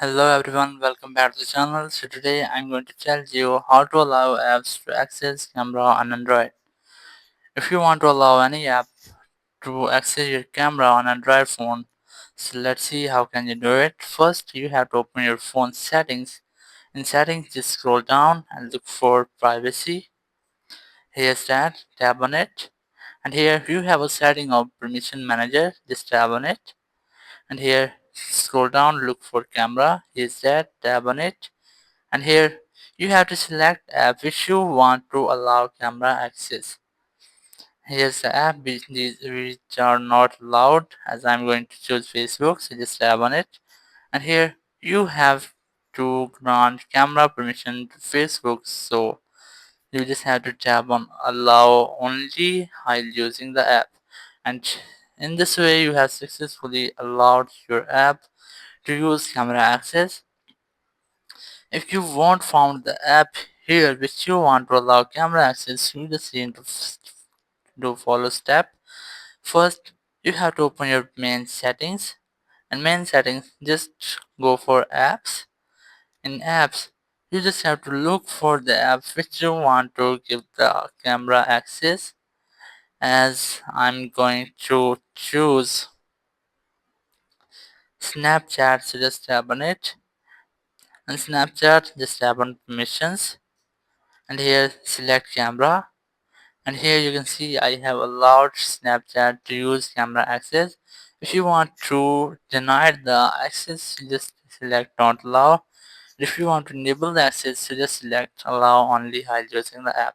Hello everyone, welcome back to the channel. So today I'm going to tell you how to allow apps to access camera on Android. If you want to allow any app to access your camera on Android phone, so let's see how can you do it. First you have to open your phone settings. In settings just scroll down and look for privacy. Here's that, tap on it. And here you have a setting of permission manager, just tap on it. And here scroll down, look for camera, here's that, tap on it. And here you have to select app which you want to allow camera access. Here's the app which are not allowed, as I'm going to choose Facebook, so just tap on it. And here you have to grant camera permission to Facebook, so you just have to tap on allow only while using the app. And in this way you have successfully allowed your app to use camera access. If you won't found the app here which you want to allow camera access, you just need to do follow step. First, you have to open your main settings, and main settings just go for apps. In apps, you just have to look for the app which you want to give the camera access. As I'm going to choose Snapchat, so just tap on it. And Snapchat, just tap on permissions. And here select camera, and here you can see I have allowed Snapchat to use camera access. If you want to deny the access, you just select don't allow. If you want to enable the access, you just select allow only while using the app.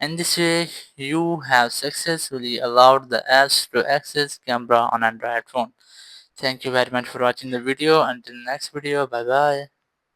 In this way you have successfully allowed the apps to access camera on Android phone. Thank you very much for watching the video. Until next video, bye bye.